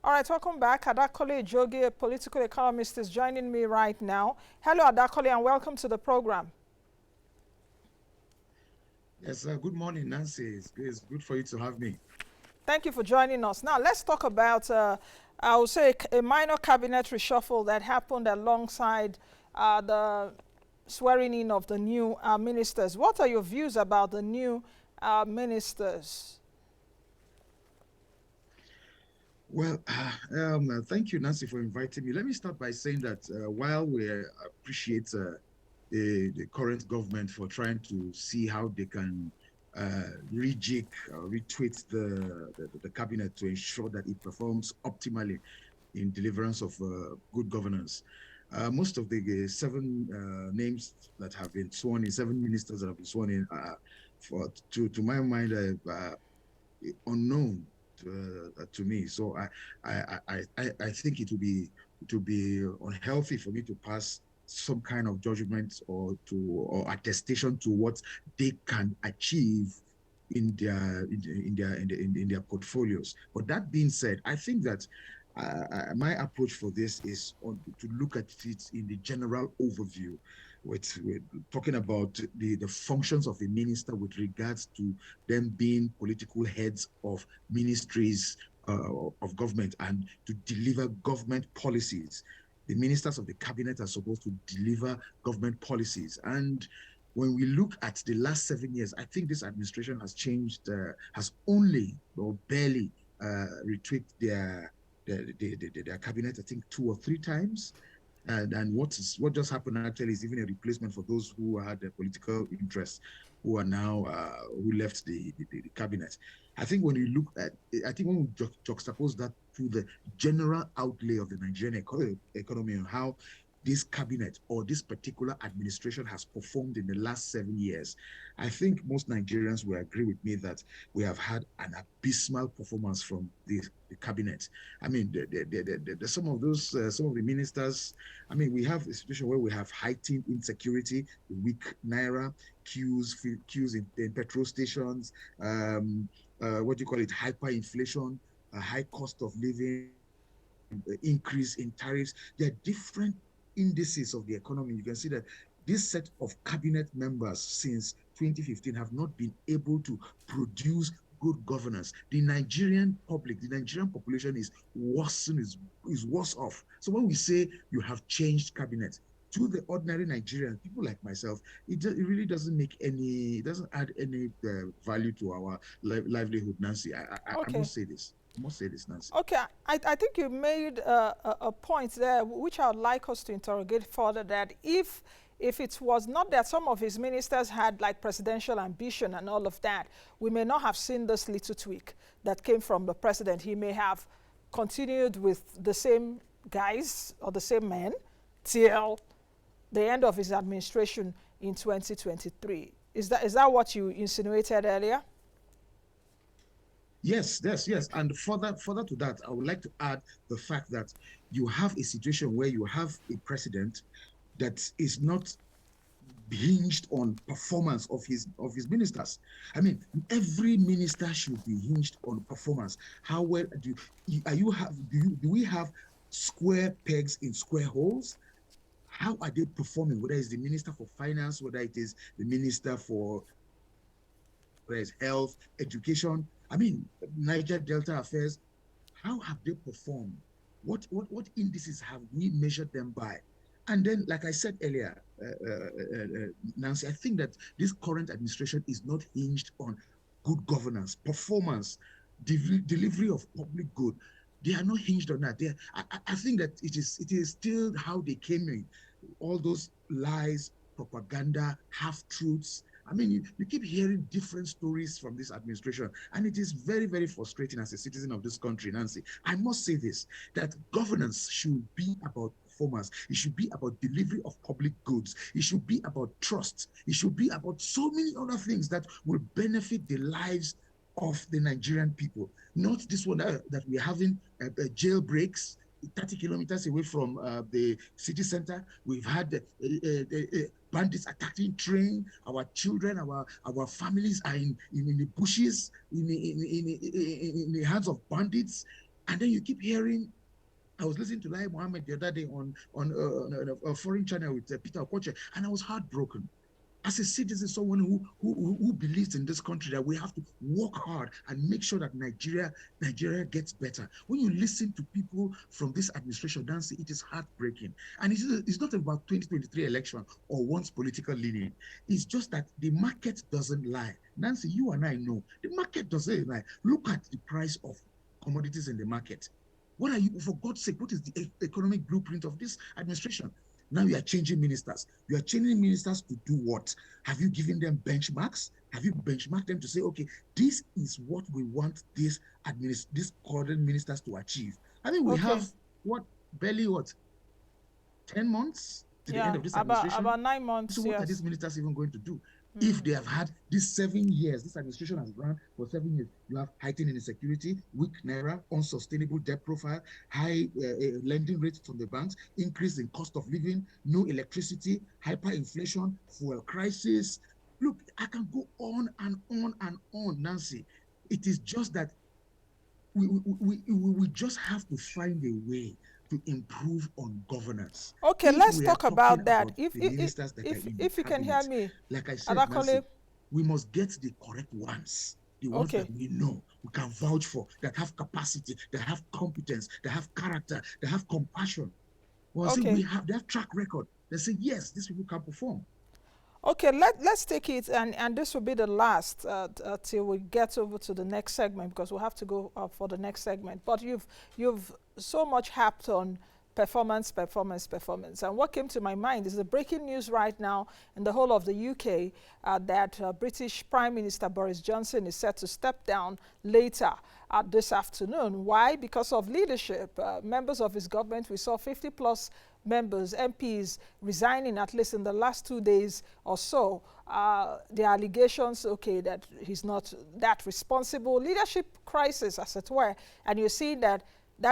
All right, welcome back. Adakole Ijogi, a political economist, is joining me right now. Hello, Adakole, and welcome to the program. Yes, good morning, Nancy. It's good for you to have me. Thank you for joining us. Now, let's talk about, I would say, a minor cabinet reshuffle that happened alongside the swearing in of the new ministers. What are your views about the new ministers? Well, thank you, Nancy, for inviting me. Let me start by saying that while we appreciate the current government for trying to see how they can rejig, retweet the cabinet to ensure that it performs optimally in deliverance of good governance. Most of the seven names that have been sworn in, seven ministers that have been sworn in, to my mind, unknown to me. So I think it will be unhealthy for me to pass some kind of judgment or attestation to what they can achieve in their portfolios. But that being said, I think that my approach for this is to look at it in the general overview. We're talking about the functions of a minister with regards to them being political heads of ministries of government and to deliver government policies. The ministers of the cabinet are supposed to deliver government policies. And when we look at the last 7 years, I think this administration has changed, has only or barely retweaked their cabinet, I think 2 or 3 times. And what just happened actually is even a replacement for those who had a political interest, who are now who left the cabinet. I think when you look at, I think when we juxtapose that to the general outlay of the Nigerian economy and how this cabinet or this particular administration has performed in the last 7 years, I think most Nigerians will agree with me that we have had an abysmal performance from the cabinet. I mean, some of those, some of the ministers. I mean, we have a situation where we have heightened insecurity, weak naira, queues in petrol stations, what do you call it, hyperinflation, a high cost of living, increase in tariffs. There are different indices of the economy. You can see that this set of cabinet members since 2015 have not been able to produce good governance. The Nigerian public, the Nigerian population is worse off. So when we say you have changed cabinet, to the ordinary Nigerian, people like myself, it really doesn't make any, it doesn't add any value to our livelihood, Nancy. I Okay. must say this. I must say this, Nancy. Okay, I think you made a point there, which I would like us to interrogate further. That if it was not that some of his ministers had like presidential ambition and all of that, we may not have seen this little tweak that came from the president. He may have continued with the same guys or the same men till the end of his administration in 2023. Is that what you insinuated earlier? Yes. And further to that, I would like to add the fact that you have a situation where you have a president that is not hinged on performance of his ministers. I mean, every minister should be hinged on performance. How well do we have square pegs in square holes? How are they performing? Whether it's the minister for finance, whether it is the minister for whether it's health, education. I mean, Niger Delta affairs. How have they performed? What indices have we measured them by? And then, like I said earlier, Nancy, I think that this current administration is not hinged on good governance, performance, delivery of public good. They are not hinged on that. I think that it is still how they came in. All those lies, propaganda, half truths. I mean, you keep hearing different stories from this administration, and it is very, very frustrating as a citizen of this country, Nancy. I must say this, that governance should be about performance. It should be about delivery of public goods. It should be about trust. It should be about so many other things that will benefit the lives of the Nigerian people. Not this one that we're having jailbreaks 30 kilometers away from the city center. We've had bandits attacking train. Our children, our families are in the bushes, in the hands of bandits. And then you keep hearing, I was listening to Lai Mohammed the other day on a foreign channel with Peter Okoche, and I was heartbroken. As a citizen, someone who believes in this country, that we have to work hard and make sure that Nigeria gets better. When you listen to people from this administration, Nancy, it is heartbreaking. And it's not about 2023 election or one's political leaning. It's just that the market doesn't lie. Nancy, you and I know the market doesn't lie. Look at the price of commodities in the market. What are you, for God's sake, what is the economic blueprint of this administration? Now you are changing ministers. You are changing ministers to do what? Have you given them benchmarks? Have you benchmarked them to say, okay, this is what we want these current ministers to achieve? I mean, we have barely 10 months to the end of this administration. About 9 months. So what are these ministers even going to do? If they have had these 7 years, this administration has run for 7 years, you have heightened insecurity, weak naira, unsustainable debt profile, high lending rates from the banks, increase in cost of living, no electricity, hyperinflation, fuel crisis. Look, I can go on and on and on, Nancy. It is just that we just have to find a way to improve on governance. Okay, let's talk about that. If you can hear me, like I said, Nancy, we must get the correct ones, the ones that we know, we can vouch for, that have capacity, that have competence, that have character, that have compassion. Well, see, they have track record. They say, yes, these people can perform. Okay, let's take it, and this will be the last till we get over to the next segment, because we'll have to go for the next segment. But you've so much harped on performance. And what came to my mind is the breaking news right now in the whole of the UK that British Prime Minister Boris Johnson is set to step down later this afternoon. Why? Because of leadership. Members of his government, we saw 50 plus members, MPs, resigning at least in the last 2 days or so. The allegations, that he's not that responsible. Leadership crisis, as it were. And you're seeing that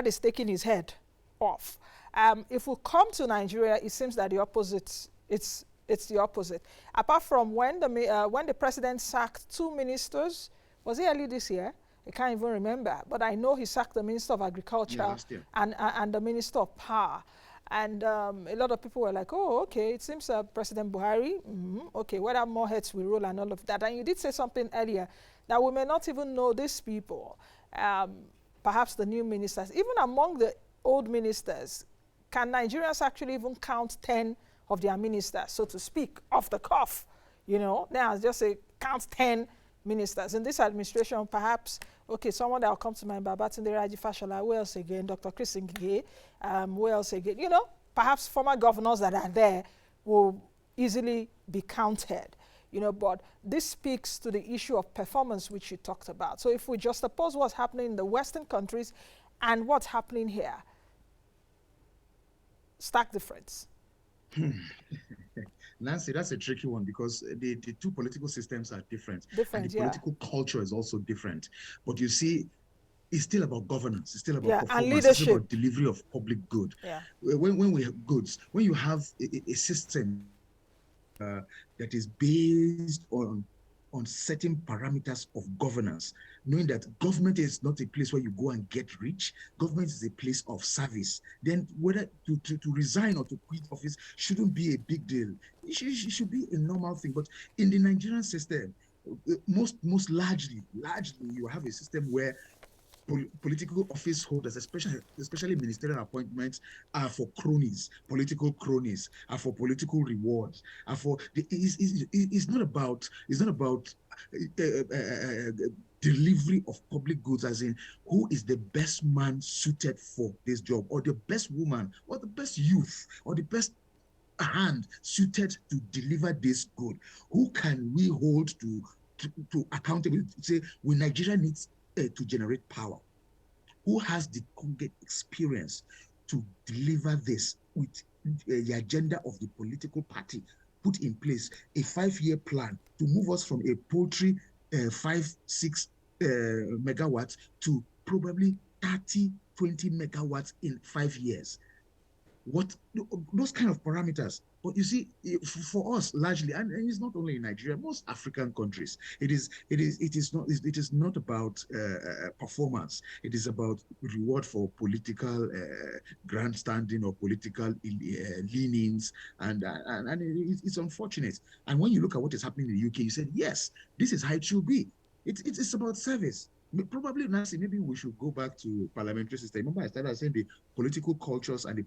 is taking his head off. If we come to Nigeria, it seems that the opposite, it's the opposite. Apart from when the president sacked 2 ministers, was it early this year? I can't even remember. But I know he sacked the Minister of Agriculture and the Minister of Power. And a lot of people were like, oh, okay, it seems President Buhari, whether more heads will roll and all of that. And you did say something earlier that we may not even know these people, perhaps the new ministers. Even among the old ministers, can Nigerians actually even count 10 of their ministers, so to speak, off the cuff? Now just say count 10 ministers. In this administration, perhaps, someone that will come to mind, Babatunde Raji Fashola, who else again? Dr. Chris Ngige, who else again? Perhaps former governors that are there will easily be counted. But this speaks to the issue of performance, which you talked about. So if we just oppose what's happening in the Western countries and what's happening here, stark difference. Nancy, that's a tricky one, because the two political systems are different and the political culture is also different. But you see, it's still about governance. It's still about performance. And leadership. It's still about delivery of public good. Yeah. When we have goods, when you have a system that is based on certain parameters of governance, knowing that government is not a place where you go and get rich, government is a place of service, then whether to resign or to quit office shouldn't be a big deal. It should be a normal thing. But in the Nigerian system, most largely, you have a system where political office holders, especially ministerial appointments, are for cronies, political cronies, are for political rewards, are for it's not about delivery of public goods, as in who is the best man suited for this job, or the best woman, or the best youth, or the best hand suited to deliver this good. Who can we hold to accountable? Say, when Nigeria needs to generate power, who has the experience to deliver this with the agenda of the political party put in place, a 5-year plan to move us from a paltry 5-6 megawatts to probably 30-20 megawatts in 5 years. what those kind of parameters. But you see, for us largely, and it's not only in Nigeria, most African countries, it is not about performance. It is about reward for political grandstanding or political leanings, and it's unfortunate. And when you look at what is happening in the UK, you said yes, this is how it should be. It's about service. Probably, Nancy, maybe we should go back to parliamentary system. Remember, I started saying the political cultures and the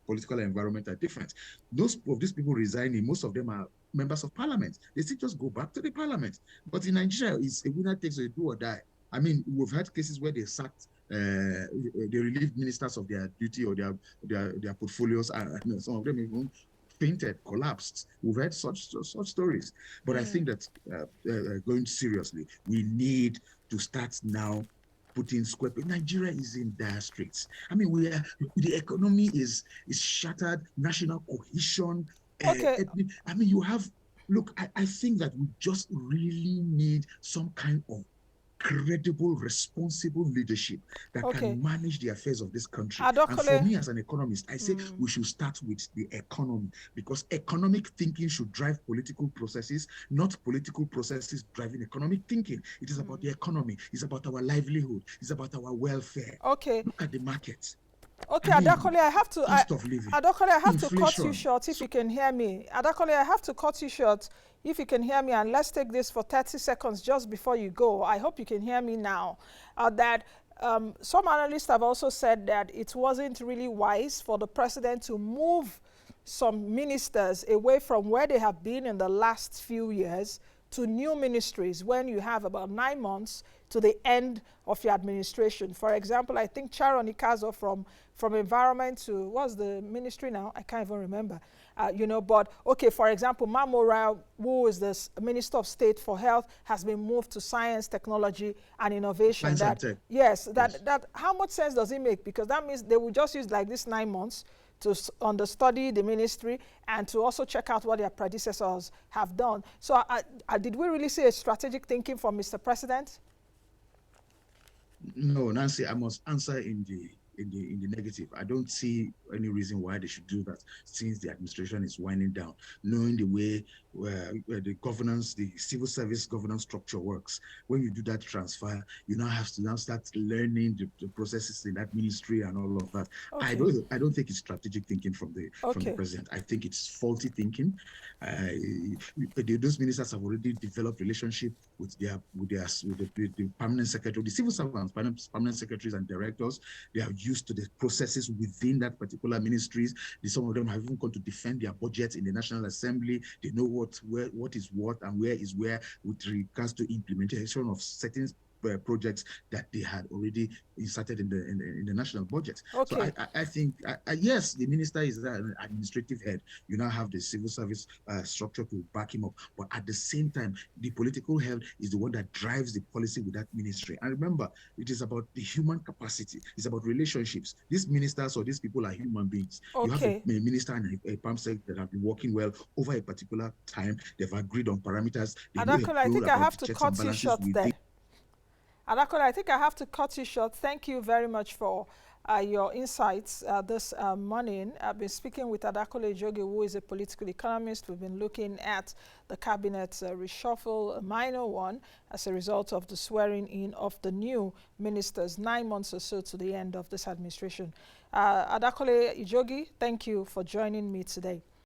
political environment are different. Most of these people resigning, most of them are members of parliament. They still just go back to the parliament. But in Nigeria, it's a winner takes a do or die. I mean, we've had cases where they sacked, they relieved ministers of their duty or their portfolios, and some of them even fainted, collapsed. We've heard such stories. But I think that going seriously, we need to start now putting square. Nigeria is in dire straits. I mean, the economy is shattered, national cohesion. Okay. I mean, you have, look, I think that we just really need some kind of credible, responsible leadership that can manage the affairs of this country. And for me as an economist, I say we should start with the economy, because economic thinking should drive political processes, not political processes driving economic thinking. It is about the economy. It's about our livelihood. It's about our welfare. Okay. Look at the markets. Okay, Adakole, I have to. Adakole, I have inflation. to cut you short if you can hear me. Adakole, I have to cut you short if you can hear me, and let's take this for 30 seconds just before you go. I hope you can hear me now. Some analysts have also said that it wasn't really wise for the president to move some ministers away from where they have been in the last few years to new ministries when you have about 9 months to the end of your administration. For example, I think Charon Ikazo from environment to, what's the ministry now? I can't even remember. But okay, for example, Mamora, who is the Minister of State for Health, has been moved to science, technology, and innovation. Yes, how much sense does it make? Because that means they will just use like this 9 months to understudy the ministry and to also check out what their predecessors have done. So did we really see a strategic thinking from Mr. President? No, Nancy, I must answer in the negative. I don't see any reason why they should do that, since the administration is winding down, knowing the way where the governance, the civil service governance structure works. When you do that transfer, you now have to now start learning the processes in that ministry and all of that. Okay. I don't think it's strategic thinking from the president. I think it's faulty thinking. Those ministers have already developed relationship with the permanent secretary, the civil servants, permanent secretaries and directors. They are used to the processes within that particular ministries. Some of them have even gone to defend their budgets in the National Assembly. They know what is what and where is where with regards to implementation of certain projects that they had already inserted in the national budget. Okay. So I think yes, the minister is an administrative head. You now have the civil service structure to back him up, but at the same time, the political head is the one that drives the policy with that ministry. And remember, it is about the human capacity. It's about relationships. These ministers or these people are human beings. Okay. You have a minister and a PAMSEC that have been working well over a particular time. They've agreed on parameters. Adakole, I think I have to cut you short there. Adakole, I think I have to cut you short. Thank you very much for your insights this morning. I've been speaking with Adakole Ijogi, who is a political economist. We've been looking at the cabinet's reshuffle, a minor one, as a result of the swearing in of the new ministers 9 months or so to the end of this administration. Adakole Ijogi, thank you for joining me today.